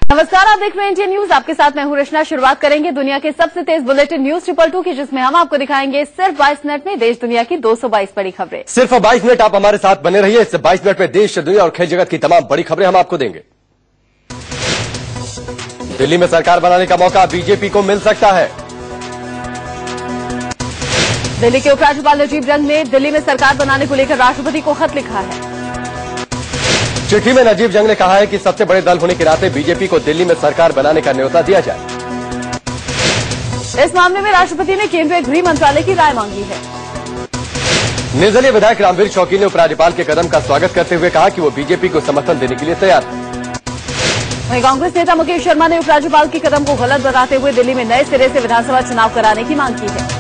नमस्कार, आप देख रहे हैं इंडियन न्यूज। आपके साथ मैं हूं रचना। शुरुआत करेंगे दुनिया के सबसे तेज बुलेटिन न्यूज 222 की, जिसमें हम आपको दिखाएंगे सिर्फ 22 मिनट में देश दुनिया की 222 बड़ी खबरें। सिर्फ 22 मिनट आप हमारे साथ बने रहिए। इस 22 मिनट में देश, दुनिया और खेल जगत की तमाम बड़ी खबरें हम आपको देंगे। दिल्ली में सरकार बनाने का मौका बीजेपी को मिल सकता है। दिल्ली के उपराज्यपाल नजीब जंग ने दिल्ली में सरकार बनाने को लेकर राष्ट्रपति को खत लिखा है। चिट्ठी में नजीब जंग ने कहा है कि सबसे बड़े दल होने के नाते बीजेपी को दिल्ली में सरकार बनाने का न्योता दिया जाए। इस मामले में राष्ट्रपति ने केंद्रीय गृह मंत्रालय की राय मांगी है। निर्दलीय विधायक रामवीर शौकीन ने उपराज्यपाल के कदम का स्वागत करते हुए कहा कि वो बीजेपी को समर्थन देने के लिए तैयार है। वहीं कांग्रेस नेता मुकेश शर्मा ने उपराज्यपाल के कदम को गलत बताते हुए दिल्ली में नए सिरे से विधानसभा चुनाव कराने की मांग की है।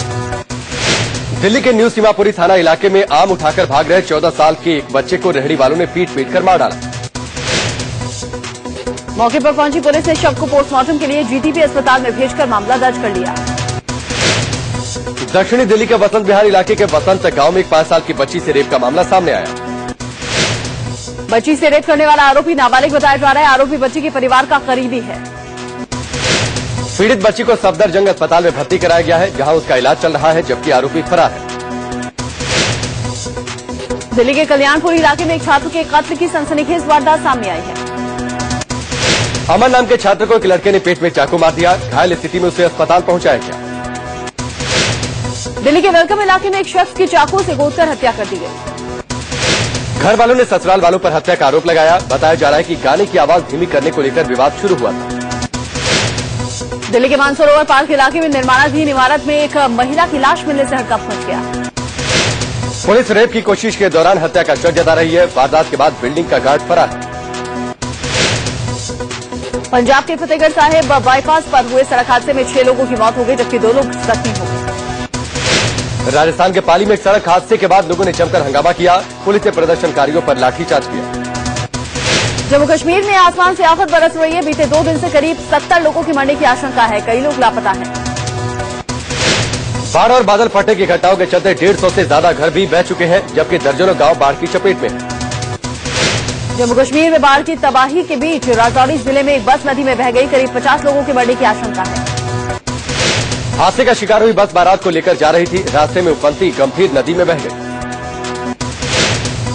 दिल्ली के न्यू सीमापुरी थाना इलाके में आम उठाकर भाग रहे 14 साल के एक बच्चे को रेहड़ी वालों ने पीट कर मार डाला। मौके पर पहुंची पुलिस ने शव को पोस्टमार्टम के लिए जीटीबी अस्पताल में भेजकर मामला दर्ज कर लिया। दक्षिणी दिल्ली के वसंत विहार इलाके के वसंत गांव में एक 5 साल की बच्ची से रेप का मामला सामने आया। बच्ची से रेप करने वाला आरोपी नाबालिग बताया जा रहा है। आरोपी बच्ची के परिवार का करीबी है। पीड़ित बच्ची को सफदरजंग अस्पताल में भर्ती कराया गया है, जहां उसका इलाज चल रहा है, जबकि आरोपी फरार है। दिल्ली के कल्याणपुरी इलाके में एक छात्र के कत्ल की सनसनीखेज वारदात सामने आई है। अमन नाम के छात्र को एक लड़के ने पेट में चाकू मार दिया। घायल स्थिति में उसे अस्पताल पहुंचाया गया। दिल्ली के वेलकम इलाके में एक शख्स की चाकू से गोदकर हत्या कर दी गई। घर वालों ने ससुराल वालों पर हत्या का आरोप लगाया। बताया जा रहा है कि गाने की आवाज धीमी करने को लेकर विवाद शुरू हुआ था। दिल्ली के मानसरोवर पार्क इलाके में निर्माणाधीन इमारत में एक महिला की लाश मिलने से हड़कंप मच गया। पुलिस रेप की कोशिश के दौरान हत्या का शक जता रही है। वारदात के बाद बिल्डिंग का गार्ड फरार है। पंजाब के फतेहगढ़ साहिब बाईपास पर हुए सड़क हादसे में 6 लोगों की मौत हो गई, जबकि 2 लोग जख्मी हो गए। राजस्थान के पाली में एक सड़क हादसे के बाद लोगों ने जमकर हंगामा किया। पुलिस ने प्रदर्शनकारियों पर लाठीचार्ज किया। जम्मू कश्मीर में आसमान से आफत बरस रही है। बीते 2 दिन से करीब 70 लोगों की मरने की आशंका है। कई लोग लापता हैं। बाढ़ और बादल फटने की घटनाओं के चलते 150 से ज्यादा घर भी बह चुके हैं, जबकि दर्जनों गांव बाढ़ की चपेट में हैं। जम्मू कश्मीर में बाढ़ की तबाही के बीच राजौरी जिले में एक बस नदी में बह गई। करीब 50 लोगों की मरने की आशंका है। हादसे का शिकार हुई बस बारात को लेकर जा रही थी। रास्ते में उफनती गंभीर नदी में बह गई।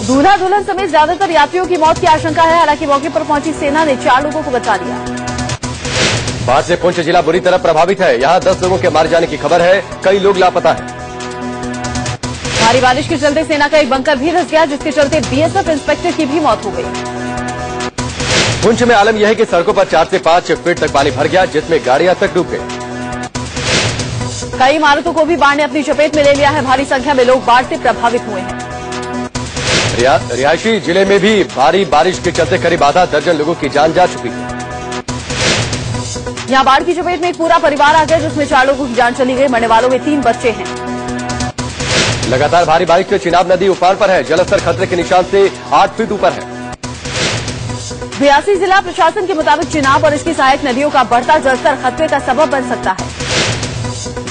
दूल्हा दुल्हन समेत ज्यादातर यात्रियों की मौत की आशंका है। हालांकि मौके पर पहुंची सेना ने 4 लोगों को बचा लिया। बाढ़ से पुंछ जिला बुरी तरह प्रभावित है। यहां 10 लोगों के मारे जाने की खबर है। कई लोग लापता हैं। भारी बारिश के चलते सेना का एक बंकर भी धंस गया, जिसके चलते बीएसएफ इंस्पेक्टर की भी मौत हो गई। पुंछ में आलम यह है कि सड़कों पर 4 से 5 फीट तक पानी भर गया, जिसमें गाड़ियां तक डूब गई। कई इमारतों को भी बाढ़ ने अपनी चपेट में ले लिया है। भारी संख्या में लोग बाढ़ से प्रभावित हुए हैं। रिहायशी जिले में भी भारी बारिश के चलते करीब आधा दर्जन लोगों की जान जा चुकी है। यहां बाढ़ की चपेट में एक पूरा परिवार आ गया, जिसमें 4 लोगों की जान चली गई। मरने वालों में 3 बच्चे हैं। लगातार भारी बारिश से चिनाब नदी उफान पर है। जलस्तर खतरे के निशान से 8 फीट ऊपर है। रियासी जिला प्रशासन के मुताबिक चिनाब और इसकी सहायक नदियों का बढ़ता जलस्तर खतरे का सबब बन सकता है।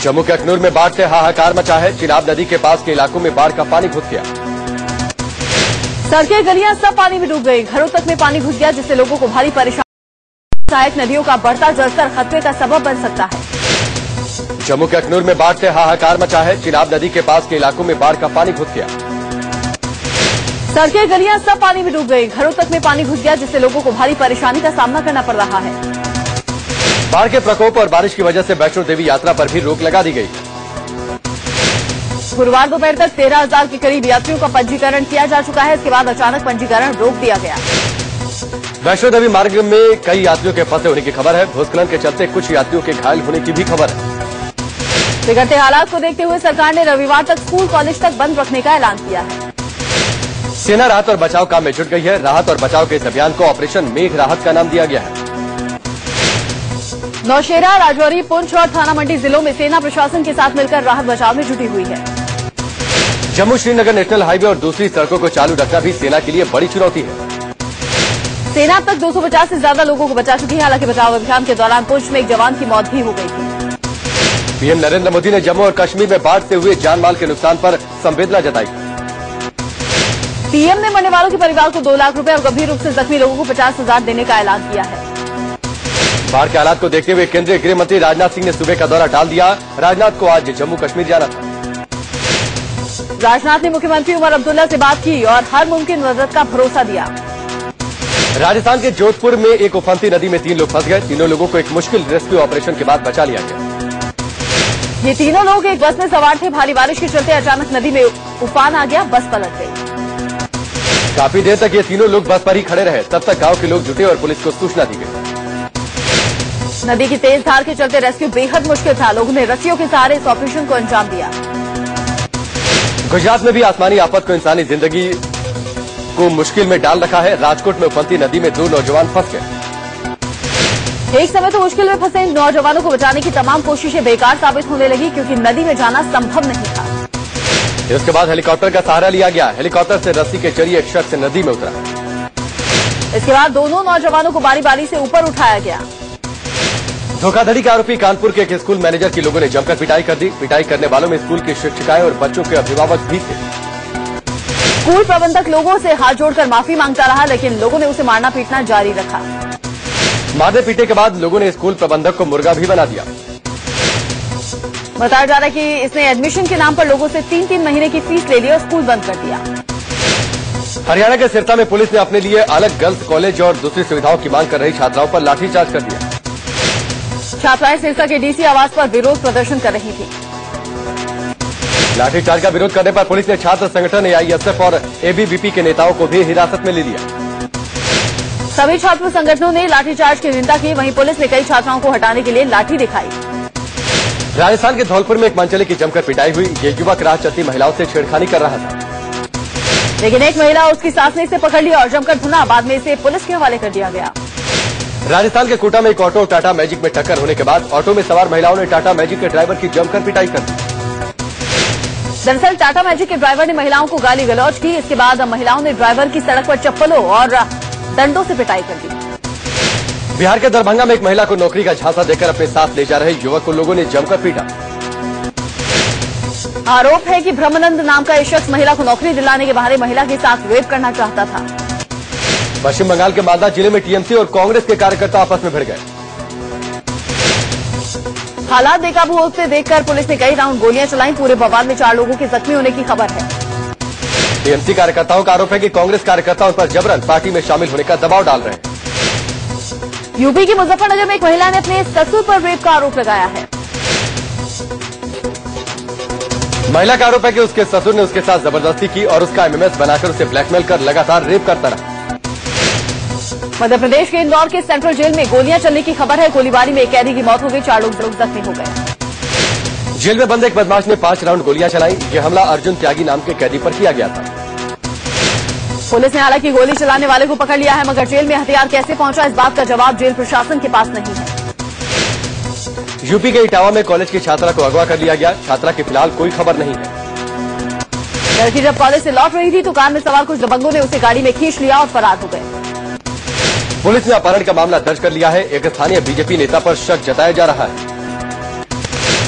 जम्मू के अखनूर में बाढ़ से हाहाकार मचा है। चिनाब नदी के पास के इलाकों में बाढ़ का पानी घुस गया। सड़कें, गलियां सब पानी में डूब गई। घरों तक में पानी घुस गया, जिससे लोगों को भारी परेशानी। सहायक नदियों का बढ़ता जलस्तर खतरे का सबब बन सकता है। जम्मू के अखनूर में बाढ़ से हाहाकार मचा है। चिनाब नदी के पास के इलाकों में बाढ़ का पानी घुस गया। सड़कें, गलियां सब पानी में डूब गई। घरों तक में पानी घुस गया, जिससे लोगों को भारी परेशानी का सामना करना पड़ रहा है। बाढ़ के प्रकोप और बारिश की वजह से वैष्णो देवी यात्रा पर भी रोक लगा दी गई। गुरुवार दोपहर तक 13,000 के करीब यात्रियों का पंजीकरण किया जा चुका है। इसके बाद अचानक पंजीकरण रोक दिया गया। वैष्णो देवी मार्ग में कई यात्रियों के फंसे होने की खबर है। भूस्खलन के चलते कुछ यात्रियों के घायल होने की भी खबर है। बिगड़ते हालात को देखते हुए सरकार ने रविवार तक स्कूल कॉलेज तक बंद रखने का ऐलान किया है। सेना राहत और बचाव काम में जुट गई है। राहत और बचाव के इस अभियान को ऑपरेशन मेघ राहत का नाम दिया गया है। नौशेरा, राजौरी, पुंछ और थाना मंडी जिलों में सेना प्रशासन के साथ मिलकर राहत बचाव में जुटी हुई है। जम्मू श्रीनगर नेशनल हाईवे और दूसरी सड़कों को चालू रखना भी सेना के लिए बड़ी चुनौती है। सेना अब तक 250 से ज्यादा लोगों को बचा चुकी है। हालांकि बचाव अभियान के दौरान पुंछ में एक जवान की मौत भी हो गई थी। पीएम नरेंद्र मोदी ने जम्मू और कश्मीर में बाढ़ से हुए जानमाल के नुकसान पर संवेदना जताई। पीएम ने मरने वालों के परिवार को 2 लाख रुपए और गंभीर रूप से जख्मी लोगों को 50,000 देने का ऐलान किया है। बाढ़ के हालात को देखते हुए केंद्रीय गृह मंत्री राजनाथ सिंह ने सूबे का दौरा टाल दिया। राजनाथ को आज जम्मू कश्मीर जाना था। राजनाथ ने मुख्यमंत्री उमर अब्दुल्ला से बात की और हर मुमकिन मदद का भरोसा दिया। राजस्थान के जोधपुर में एक उफनती नदी में 3 लोग फंस गए। तीनों लोगों को एक मुश्किल रेस्क्यू ऑपरेशन के बाद बचा लिया गया। ये तीनों लोग एक बस में सवार थे। भारी बारिश के चलते अचानक नदी में उफान आ गया, बस पलट गई। काफी देर तक ये तीनों लोग बस पर ही खड़े रहे। तब तक गांव के लोग जुटे और पुलिस को सूचना दी गई। नदी की तेज धार के चलते रेस्क्यू बेहद मुश्किल था। लोगों ने रस्सियों के सहारे इस ऑपरेशन को अंजाम दिया। गुजरात में भी आसमानी आफत को इंसानी जिंदगी को मुश्किल में डाल रखा है। राजकोट में उफनती नदी में 2 नौजवान फंस गए। एक समय तो मुश्किल में फंसे इन नौजवानों को बचाने की तमाम कोशिशें बेकार साबित होने लगी, क्योंकि नदी में जाना संभव नहीं था। इसके बाद हेलीकॉप्टर का सहारा लिया गया। हेलीकॉप्टर से रस्सी के जरिए एक शख्स नदी में उतरा। इसके बाद दोनों नौजवानों को बारी बारी से ऊपर उठाया गया। धोखाधड़ी के आरोपी कानपुर के एक स्कूल मैनेजर की लोगों ने जमकर पिटाई कर दी। पिटाई करने वालों में स्कूल की शिक्षिकाएं और बच्चों के अभिभावक भी थे। स्कूल प्रबंधक लोगों से हाथ जोड़कर माफी मांगता रहा, लेकिन लोगों ने उसे मारना पीटना जारी रखा। मारने पीटे के बाद लोगों ने स्कूल प्रबंधक को मुर्गा भी बना दिया। बताया जा रहा है कि इसने एडमिशन के नाम पर लोगों से 3-3 महीने की फीस ले ली और स्कूल बंद कर दिया। हरियाणा के सिरसा में पुलिस ने अपने लिए अलग गर्ल्स कॉलेज और दूसरी सुविधाओं की मांग कर रही छात्राओं पर लाठीचार्ज कर दिया। छात्राएं सिरसा के डीसी आवास पर विरोध प्रदर्शन कर रही थी। लाठीचार्ज का विरोध करने पर पुलिस ने छात्र संगठन एआईएसएफ और एबीवीपी के नेताओं को भी हिरासत में ले लिया। सभी छात्र संगठनों ने लाठीचार्ज की निंदा की। वहीं पुलिस ने कई छात्राओं को हटाने के लिए लाठी दिखाई। राजस्थान के धौलपुर में एक मनचले की जमकर पिटाई हुई। ये युवक राह चलती महिलाओं से छेड़खानी कर रहा था, लेकिन एक महिला उसकी सास ने इसे पकड़ लिया और जमकर धुना। बाद में इसे पुलिस के हवाले कर दिया गया। राजस्थान के कोटा में एक ऑटो टाटा मैजिक में टक्कर होने के बाद ऑटो में सवार महिलाओं ने टाटा मैजिक के ड्राइवर की जमकर पिटाई कर दी। दरअसल टाटा मैजिक के ड्राइवर ने महिलाओं को गाली गलौज की। इसके बाद महिलाओं ने ड्राइवर की सड़क पर चप्पलों और डंडों से पिटाई कर दी। बिहार के दरभंगा में एक महिला को नौकरी का झांसा देकर अपने साथ ले जा रहे युवक को लोगों ने जमकर पीटा। आरोप है कि ब्रह्मानंद नाम का एक शख्स महिला को नौकरी दिलाने के बहाने महिला के साथ रेप करना चाहता था। पश्चिम बंगाल के मालदा जिले में टीएमसी और कांग्रेस के कार्यकर्ता आपस में भिड़ गए। हालात बेकाबू होते देखकर पुलिस ने कई राउंड गोलियां चलाई। पूरे बवाल में 4 लोगों के जख्मी होने की खबर है। टीएमसी कार्यकर्ताओं का आरोप है कि कांग्रेस कार्यकर्ता उन पर जबरन पार्टी में शामिल होने का दबाव डाल रहे हैं। यूपी के मुजफ्फरनगर में एक महिला ने अपने ससुर पर रेप का आरोप लगाया है। महिला का आरोप है कि उसके ससुर ने उसके साथ जबरदस्ती की और उसका एमएमएस बनाकर उसे ब्लैकमेल कर लगातार रेप करता रहा। मध्य प्रदेश के इंदौर के सेंट्रल जेल में गोलियां चलने की खबर है। गोलीबारी में एक कैदी की मौत हो गई, 4 लोग जख्मी हो गए। जेल में बंद एक बदमाश ने 5 राउंड गोलियां चलाई। यह हमला अर्जुन त्यागी नाम के कैदी पर किया गया था। पुलिस ने हालांकि गोली चलाने वाले को पकड़ लिया है, मगर जेल में हथियार कैसे पहुंचा इस बात का जवाब जेल प्रशासन के पास नहीं है। यूपी के इटावा में कॉलेज की छात्रा को अगवा कर लिया गया। छात्रा की फिलहाल कोई खबर नहीं है। लड़की जब कॉलेज से लौट रही थी तो कार में सवार कुछ दबंगों ने उसे गाड़ी में खींच लिया और फरार हो गए। पुलिस ने अपहरण का मामला दर्ज कर लिया है। एक स्थानीय बीजेपी नेता पर शक जताया जा रहा है।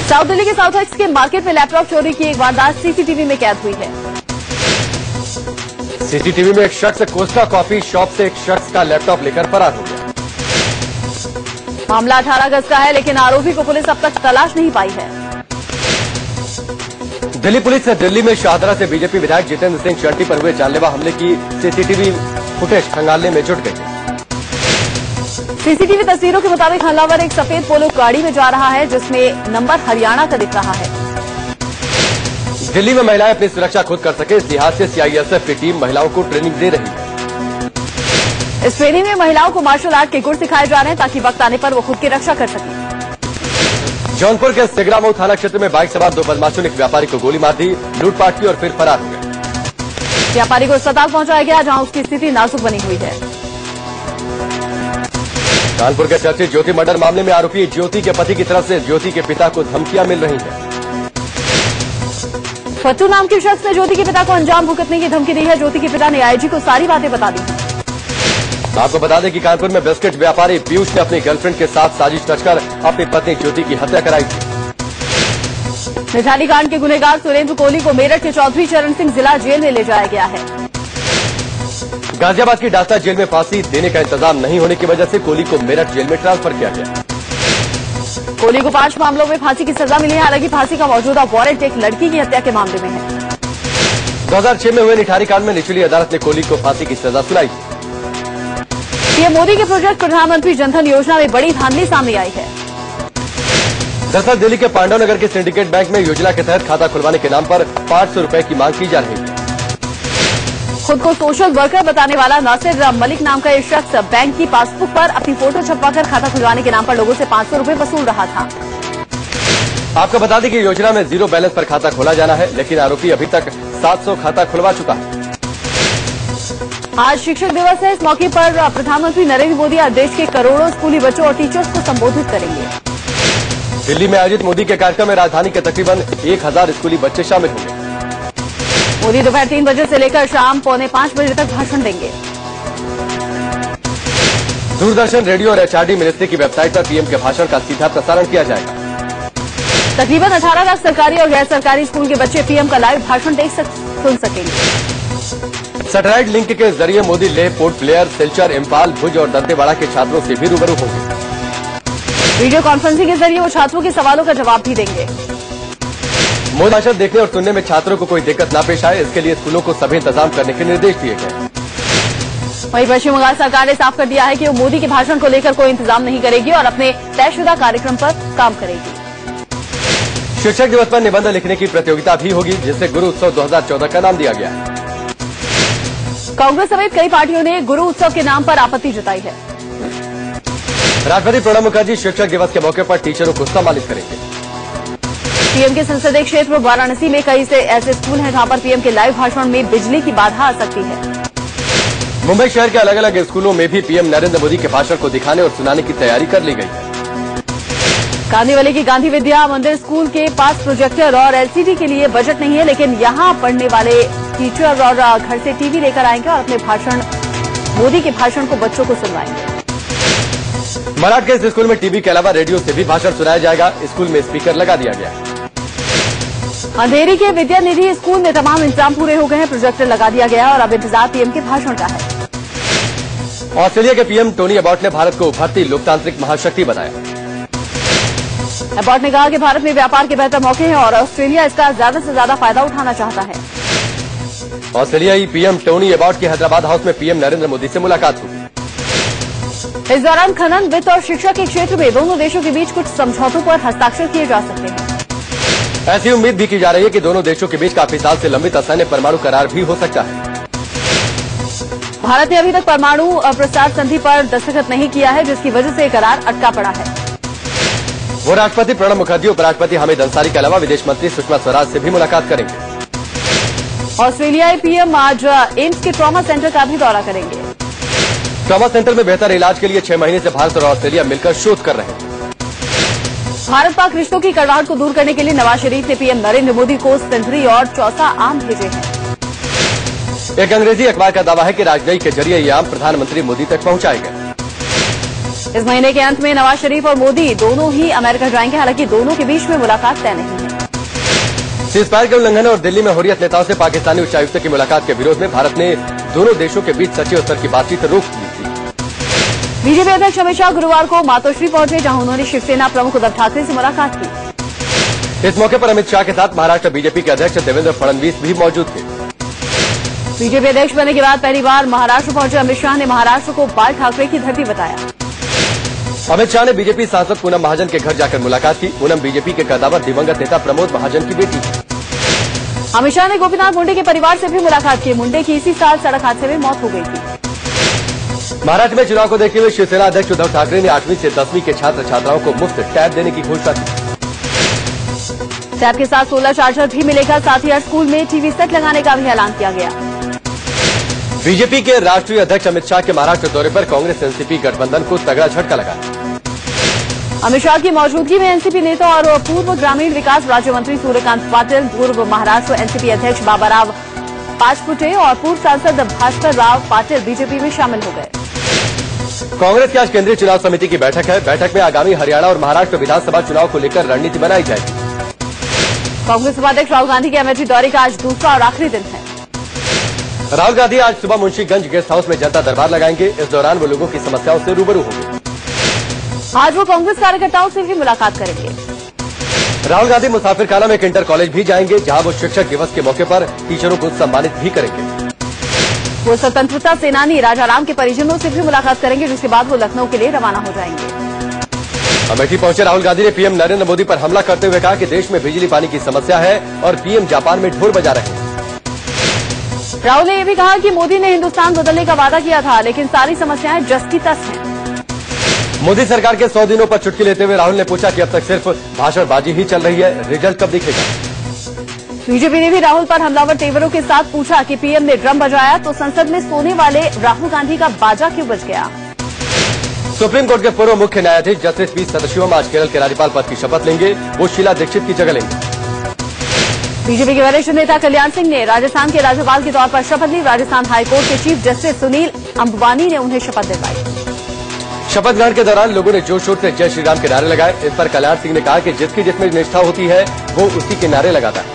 साउथ दिल्ली के साउथ एक्स के मार्केट में लैपटॉप चोरी की एक वारदात सीसीटीवी में कैद हुई है। सीसीटीवी में एक शख्स कोस्टा कॉफी शॉप से एक शख्स का लैपटॉप लेकर फरार हो गया। मामला 18 गज का है, लेकिन आरोपी को पुलिस अब तक तलाश नहीं पाई है। दिल्ली पुलिस ने दिल्ली में शाहदरा से बीजेपी विधायक जितेंद्र सिंह शर्टी पर हुए जानलेवा हमले की सीसीटीवी फुटेज खंगालने में जुट गई। सीसीटीवी तस्वीरों के मुताबिक हमलावर एक सफेद पोलो गाड़ी में जा रहा है, जिसमें नंबर हरियाणा का दिख रहा है। दिल्ली में महिलाएं अपनी सुरक्षा खुद कर सके, इस लिहाज से सीआईएसएफ की टीम महिलाओं को ट्रेनिंग दे रही है। इस ट्रेनिंग में महिलाओं को मार्शल आर्ट के गुर सिखाए जा रहे हैं, ताकि वक्त आने पर वो खुद की रक्षा कर सकें। जौनपुर के सिगरामऊ थाना क्षेत्र में बाइक सवार 2 बदमाशों ने एक व्यापारी को गोली मार दी, लूटपाट की और फिर फरार हो गए। व्यापारी को अस्पताल पहुंचाया गया, जहां उसकी स्थिति नाजुक बनी हुई है। कानपुर के चर्चित ज्योति मर्डर मामले में आरोपी ज्योति के पति की तरफ से ज्योति के पिता को धमकियां मिल रही हैं। फट्टू नाम के शख्स ने ज्योति के पिता को अंजाम भुगतने की धमकी दी है। ज्योति के पिता ने आईजी को सारी बातें बता दी। आपको बता दें कि कानपुर में बिस्किट व्यापारी पीयूष ने अपनी गर्लफ्रेंड के साथ साजिश रचकर अपनी पत्नी ज्योति की हत्या कराई थी। मिठाली कांड के गुनहगार सुरेंद्र कोहली को मेरठ के चौधरी चरण सिंह जिला जेल में ले जाया गया है। गाजियाबाद की डासा जेल में फांसी देने का इंतजाम नहीं होने की वजह से कोहली को मेरठ जेल में ट्रांसफर किया गया। कोहली को 5 मामलों में फांसी की सजा मिली है। हालांकि फांसी का मौजूदा वारंट एक लड़की की हत्या के मामले में है। 2006 में हुए निठारी कांड में निचली अदालत ने कोहली को फांसी की सजा सुनाई। पीएम मोदी के प्रोजेक्ट प्रधानमंत्री जनधन योजना में बड़ी धांधली सामने आई है। दरअसल दिल्ली के पांडव नगर के सिंडिकेट बैंक में योजना के तहत खाता खुलवाने के नाम पर 500 रुपए की मांग की जा रही है। खुद को सोशल वर्कर बताने वाला नासिर मलिक नाम का ये शख्स बैंक की पासबुक पर अपनी फोटो छपवाकर खाता खुलवाने के नाम पर लोगों से 500 रुपए वसूल रहा था। आपको बता दें कि योजना में 0 बैलेंस पर खाता खोला जाना है, लेकिन आरोपी अभी तक 700 खाता खुलवा चुका है। आज शिक्षक दिवस है। इस मौके पर प्रधानमंत्री नरेंद्र मोदी आज देश के करोड़ों स्कूली बच्चों और टीचर्स को संबोधित करेंगे। दिल्ली में आयोजित मोदी के कार्यक्रम में राजधानी के तकरीबन 1000 स्कूली बच्चे शामिल होंगे। मोदी दोपहर 3 बजे से लेकर शाम 4:45 बजे तक भाषण देंगे। दूरदर्शन, रेडियो और HRD मिनिस्ट्री की वेबसाइट पर पीएम के भाषण का सीधा प्रसारण किया जाएगा। तकरीबन 18 लाख सरकारी और गैर सरकारी स्कूल के बच्चे पीएम का लाइव भाषण सुन सकेंगे। सैटेलाइट लिंक के जरिए मोदी लेह, पोर्ट ब्लेयर, सिलचर, इम्फाल, भुज और दंतेवाड़ा के छात्रों से भी रूबरू होंगे। वीडियो कॉन्फ्रेंसिंग के जरिए वो छात्रों के सवालों का जवाब भी देंगे। मोदी भाषण देखने और सुनने में छात्रों को कोई दिक्कत न पेश आए, इसके लिए स्कूलों को सभी इंतजाम करने के निर्देश दिए गए। वहीं पश्चिम बंगाल सरकार ने साफ कर दिया है कि वो मोदी के भाषण को लेकर कोई इंतजाम नहीं करेगी और अपने तयशुदा कार्यक्रम पर काम करेगी। शिक्षक दिवस पर निबंध लिखने की प्रतियोगिता भी होगी, जिसे गुरु उत्सव 2014 का नाम दिया गया है। कांग्रेस समेत कई पार्टियों ने गुरु उत्सव के नाम पर आपत्ति जताई है। राष्ट्रपति प्रणब मुखर्जी शिक्षक दिवस के मौके पर टीचरों को सम्मानित करेंगे। पीएम के संसदीय क्षेत्र वाराणसी में कई से ऐसे स्कूल हैं जहां पर पीएम के लाइव भाषण में बिजली की बाधा आ सकती है। मुंबई शहर के अलग अलग स्कूलों में भी पीएम नरेंद्र मोदी के भाषण को दिखाने और सुनाने की तैयारी कर ली गई है। कांदीवली की गांधी विद्या मंदिर स्कूल के पास प्रोजेक्टर और LCD के लिए बजट नहीं है, लेकिन यहां पढ़ने वाले टीचर और घर से टीवी लेकर आएंगे और अपने मोदी के भाषण को बच्चों को सुनवाएंगे। मराठ के इस स्कूल में टीवी के अलावा रेडियो से भी भाषण सुनाया जाएगा। स्कूल में स्पीकर लगा दिया गया है। अंधेरी के विद्या निधि स्कूल में तमाम इंतजाम पूरे हो गए हैं। प्रोजेक्टर लगा दिया गया और अब इंतजार पीएम के भाषण का है। ऑस्ट्रेलिया के पीएम टोनी अबॉट ने भारत को उभरती लोकतांत्रिक महाशक्ति बताया। अबॉट ने कहा कि भारत में व्यापार के बेहतर मौके हैं और ऑस्ट्रेलिया इसका ज्यादा से ज्यादा फायदा उठाना चाहता है। ऑस्ट्रेलियाई पीएम टोनी अबॉट की हैदराबाद हाउस में पीएम नरेंद्र मोदी से मुलाकात हुई। इस दौरान खनन, वित्त और शिक्षा के क्षेत्र में दोनों देशों के बीच कुछ समझौतों पर हस्ताक्षर किए जा सकते हैं। ऐसी उम्मीद भी की जा रही है कि दोनों देशों के बीच काफी साल से लंबित असैन्य परमाणु करार भी हो सकता है। भारत ने अभी तक परमाणु प्रसार संधि पर दस्तखत नहीं किया है, जिसकी वजह से ये करार अटका पड़ा है। वो राष्ट्रपति प्रणब मुखर्जी, उपराष्ट्रपति हामिद अंसारी के अलावा विदेश मंत्री सुषमा स्वराज से भी मुलाकात करेंगे। ऑस्ट्रेलियाई पीएम आज एम्स के ट्रॉमा सेंटर का भी दौरा करेंगे। ट्रॉमा सेंटर में बेहतर इलाज के लिए 6 महीने से भारत और ऑस्ट्रेलिया मिलकर शोध कर रहे हैं। भारत पाक रिश्तों की कड़वाहट को दूर करने के लिए नवाज शरीफ ने पीएम नरेंद्र मोदी को सिंदरी और चौसा आम भेजे हैं। एक अंग्रेजी अखबार का दावा है कि राजनयी के जरिए ये आम प्रधानमंत्री मोदी तक पहुंचाए गए। इस महीने के अंत में नवाज शरीफ और मोदी दोनों ही अमेरिका जाएंगे। हालांकि दोनों के बीच में मुलाकात तय नहीं है। सीजफायर के उल्लंघन और दिल्ली में हुर्रियत नेताओं से पाकिस्तानी उच्चायुक्त की मुलाकात के विरोध में भारत ने दोनों देशों के बीच सचिव स्तर की बातचीत रोक दी थी। बीजेपी अध्यक्ष अमित शाह गुरुवार को मातोश्री पहुंचे, जहां उन्होंने शिवसेना प्रमुख उद्धव ठाकरे से मुलाकात की। इस मौके पर अमित शाह के साथ महाराष्ट्र बीजेपी के अध्यक्ष देवेंद्र फडणवीस भी मौजूद थे। बीजेपी अध्यक्ष बनने के बाद पहली बार महाराष्ट्र पहुंचे अमित शाह ने महाराष्ट्र को बाल ठाकरे की धरती बताया। अमित शाह ने बीजेपी सांसद पूनम महाजन के घर जाकर मुलाकात की। पूनम बीजेपी के कद्दावर दिवंगत नेता प्रमोद महाजन की बेटी है। अमित शाह ने गोपीनाथ मुंडे के परिवार से भी मुलाकात की। मुंडे की इसी साल सड़क हादसे में मौत हो गई थी। महाराष्ट्र में चुनाव को देखते हुए शिवसेना अध्यक्ष उद्धव ठाकरे ने 8वीं से 10वीं के छात्र छात्राओं को मुफ्त टैब देने की घोषणा की। टैब के साथ सोलर चार्जर भी मिलेगा। साथ ही हर स्कूल में टीवी सेट लगाने का भी ऐलान किया गया। बीजेपी के राष्ट्रीय अध्यक्ष अमित शाह के महाराष्ट्र दौरे पर कांग्रेस एनसीपी गठबंधन को तगड़ा झटका लगा। अमित शाह की मौजूदगी में एनसीपी नेता और पूर्व ग्रामीण विकास राज्य मंत्री सूर्यकांत पाटिल, पूर्व महाराष्ट्र एनसीपी अध्यक्ष बाबाराव पाचपुटे और पूर्व सांसद भास्कर राव पाटिल बीजेपी में शामिल हो गए। कांग्रेस की आज केंद्रीय चुनाव समिति की बैठक है। बैठक में आगामी हरियाणा और महाराष्ट्र विधानसभा चुनाव को लेकर रणनीति बनाई जाएगी। कांग्रेस उपाध्यक्ष राहुल गांधी के अमेठी दौरे का आज दूसरा और आखिरी दिन है। राहुल गांधी आज सुबह मुंशीगंज गेस्ट हाउस में जनता दरबार लगाएंगे। इस दौरान वो लोगों की समस्याओं से रूबरू होंगे। आज वो कांग्रेस कार्यकर्ताओं से भी मुलाकात करेंगे। राहुल गांधी मुसाफिरखाना में एक इंटर कॉलेज भी जाएंगे, जहां वो शिक्षक दिवस के मौके पर टीचरों को सम्मानित भी करेंगे। वो स्वतंत्रता सेनानी राजा राम के परिजनों से भी मुलाकात करेंगे, जिसके बाद वो लखनऊ के लिए रवाना हो जाएंगे। अमेठी पहुंचे राहुल गांधी ने पीएम नरेंद्र मोदी पर हमला करते हुए कहा कि देश में बिजली पानी की समस्या है और पीएम जापान में ढोल बजा रहे हैं। राहुल ने यह भी कहा कि मोदी ने हिंदुस्तान बदलने का वादा किया था, लेकिन सारी समस्याएं जस की तस हैं। मोदी सरकार के 100 दिनों पर चुटकी लेते हुए राहुल ने पूछा कि अब तक सिर्फ भाषणबाजी ही चल रही है, रिजल्ट कब दिखेगा। बीजेपी ने भी राहुल पर हमलावर तेवरों के साथ पूछा कि पीएम ने ड्रम बजाया तो संसद में सोने वाले राहुल गांधी का बाजा क्यों बज गया। सुप्रीम कोर्ट के पूर्व मुख्य न्यायाधीश जस्टिस पी सदाशिवम आज केरल के राज्यपाल पद की शपथ लेंगे। वो शीला दीक्षित की जगह लेंगे। बीजेपी के वरिष्ठ नेता कल्याण सिंह ने राजस्थान के राज्यपाल के तौर पर शपथ ली। राजस्थान हाईकोर्ट के चीफ जस्टिस सुनील अंबवानी ने उन्हें शपथ दिलवाई। शपथ ग्रहण के दौरान लोगों ने जोर शोर से जय श्री राम के नारे लगाए। इस पर कल्याण सिंह ने कहा कि जिसकी जिसमें निष्ठा होती है वो उसी के नारे लगाता है।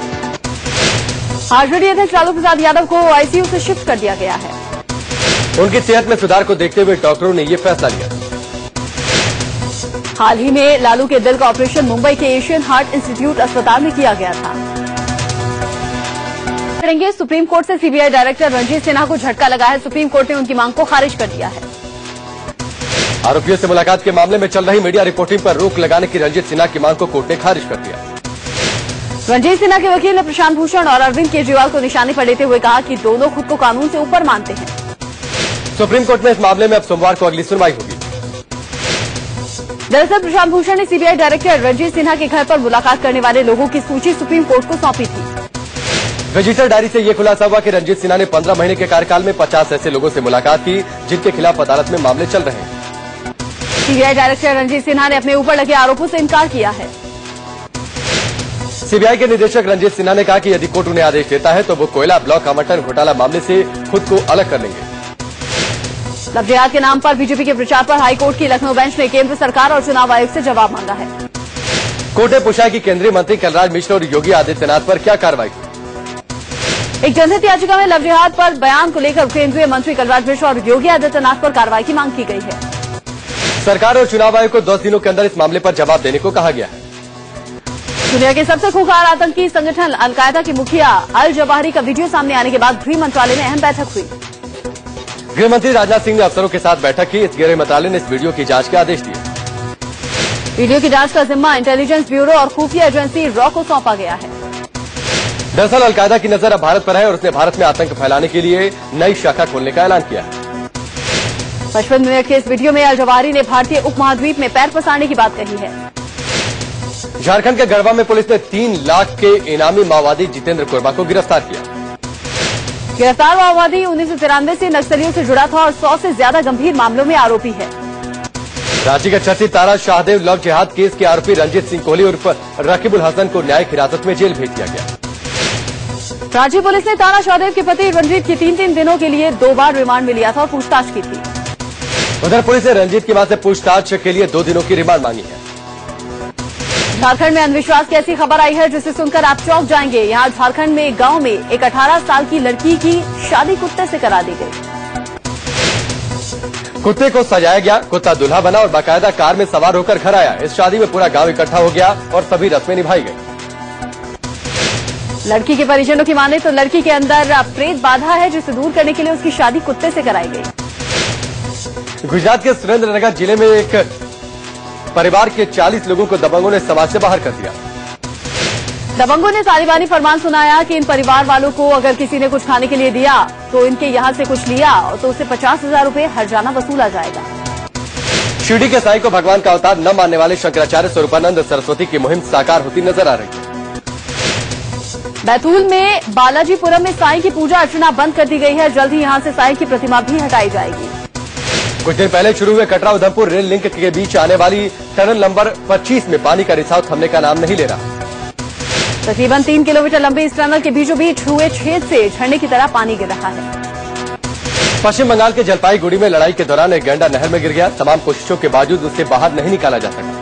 आरजेडी अध्यक्ष लालू प्रसाद यादव को आईसीयू से शिफ्ट कर दिया गया है। उनकी सेहत में सुधार को देखते हुए डॉक्टरों ने ये फैसला लिया। हाल ही में लालू के दिल का ऑपरेशन मुंबई के एशियन हार्ट इंस्टीट्यूट अस्पताल में किया गया था। करेंगे सुप्रीम कोर्ट से सीबीआई डायरेक्टर रणजीत सिन्हा को झटका लगा है। सुप्रीम कोर्ट ने उनकी मांग को खारिज कर दिया है। आरोपियों से मुलाकात के मामले में चल रही मीडिया रिपोर्टिंग पर रोक लगाने की रणजीत सिन्हा की मांग को कोर्ट ने खारिज कर दिया। रणजीत सिन्हा के वकील ने प्रशांत भूषण और अरविंद केजरीवाल को निशाने पर लेते हुए कहा कि दोनों खुद को कानून से ऊपर मानते हैं। सुप्रीम कोर्ट में इस मामले में अब सोमवार को अगली सुनवाई होगी। दरअसल प्रशांत भूषण ने सीबीआई डायरेक्टर रणजीत सिन्हा के घर पर मुलाकात करने वाले लोगों की सूची सुप्रीम कोर्ट को सौंपी थी। विजिटर डायरी से ये खुलासा हुआ कि रणजीत सिन्हा ने 15 महीने के कार्यकाल में 50 ऐसे लोगों से मुलाकात की जिनके खिलाफ अदालत में मामले चल रहे हैं। सीबीआई डायरेक्टर रणजीत सिन्हा ने अपने ऊपर लगे आरोपों से इनकार किया है। सीबीआई के निदेशक रणजीत सिन्हा ने कहा कि यदि कोर्ट उन्हें आदेश देता है तो वो कोयला ब्लॉक आवंटन घोटाला मामले से खुद को अलग कर लेंगे। लव जिहाद के नाम पर बीजेपी के प्रचार पर हाईकोर्ट की लखनऊ बेंच ने केंद्र सरकार और चुनाव आयोग से जवाब मांगा है। कोर्ट ने पूछा कि केंद्रीय मंत्री कलराज मिश्र और योगी आदित्यनाथ पर क्या कार्रवाई हुई। एक जनहित याचिका में लव जिहाद पर बयान को लेकर केंद्रीय मंत्री कलराज मिश्र और योगी आदित्यनाथ पर कार्रवाई की मांग की गई है। सरकार और चुनाव आयोग को 10 दिनों के अंदर इस मामले पर जवाब देने को कहा गया है। दुनिया के सबसे खूंखार आतंकी संगठन अलकायदा के मुखिया अल जवाहिरी का वीडियो सामने आने के बाद गृह मंत्रालय में अहम बैठक हुई। गृह मंत्री राजनाथ सिंह ने अफसरों के साथ बैठक की। इस गृह मंत्रालय ने इस वीडियो की जांच के आदेश दिए। वीडियो की जांच का जिम्मा इंटेलिजेंस ब्यूरो और खुफिया एजेंसी रॉ को सौंपा गया है। दरअसल अलकायदा की नजर अब भारत पर है और उसने भारत में आतंक फैलाने के लिए नई शाखा खोलने का ऐलान किया है। 55 मिनट के इस वीडियो में अल जवाहिरी ने भारतीय उपमहाद्वीप में पैर पसारने की बात कही है। झारखंड के गढ़वा में पुलिस ने 3 लाख के इनामी माओवादी जितेंद्र कुर्मा को गिरफ्तार किया। गिरफ्तार माओवादी 1993 से नक्सलियों से जुड़ा था और 100 से ज्यादा गंभीर मामलों में आरोपी है। रांची का चर्चित तारा शाहदेव लव जिहाद केस के आरोपी रंजीत सिंह कोहली उर्फ रकीबुल हसन को न्यायिक हिरासत में जेल भेज दिया गया। रांची पुलिस ने तारा शाहदेव के पति रंजीत की 3-3 दिनों के लिए 2 बार रिमांड में लिया था और पूछताछ की थी। उधर पुलिस ने रंजीत की मां से पूछताछ के लिए 2 दिनों की रिमांड मांगी है। झारखंड में अंधविश्वास की ऐसी खबर आई है जिसे सुनकर आप चौंक जाएंगे। यहाँ झारखंड में गांव में एक 18 साल की लड़की की शादी कुत्ते से करा दी गई। कुत्ते को सजाया गया, कुत्ता दूल्हा बना और बाकायदा कार में सवार होकर घर आया। इस शादी में पूरा गांव इकट्ठा हो गया और सभी रस्में निभाई गई। लड़की के परिजनों की माने तो लड़की के अंदर प्रेत बाधा है, जिसे दूर करने के लिए उसकी शादी कुत्ते से कराई गई। गुजरात के सुरेंद्रनगर जिले में एक परिवार के 40 लोगों को दबंगों ने समाज से बाहर कर दिया। दबंगों ने तालिबानी फरमान सुनाया कि इन परिवार वालों को अगर किसी ने कुछ खाने के लिए दिया तो इनके यहाँ से कुछ लिया तो उसे 50,000 रुपए हर्जाना वसूला जाएगा। शिरडी के साईं को भगवान का अवतार न मानने वाले शंकराचार्य स्वरूपानंद सरस्वती की मुहिम साकार होती नजर आ रही है। बैतूल में बालाजीपुरम में साईं की पूजा अर्चना बंद कर दी गई है। जल्द ही यहां से साईं की प्रतिमा भी हटाई जाएगी। कुछ दिन पहले शुरू हुए कटरा उधमपुर रेल लिंक के बीच आने वाली टनल नंबर 25 में पानी का रिसाव थमने का नाम नहीं ले रहा। तकरीबन 3 किलोमीटर लंबी इस टनल के बीचों बीच हुए छेद से झरने की तरह पानी गिर रहा है। पश्चिम बंगाल के जलपाईगुड़ी में लड़ाई के दौरान एक गैंडा नहर में गिर गया। तमाम कोशिशों के बावजूद उसे बाहर नहीं निकाला जा सका।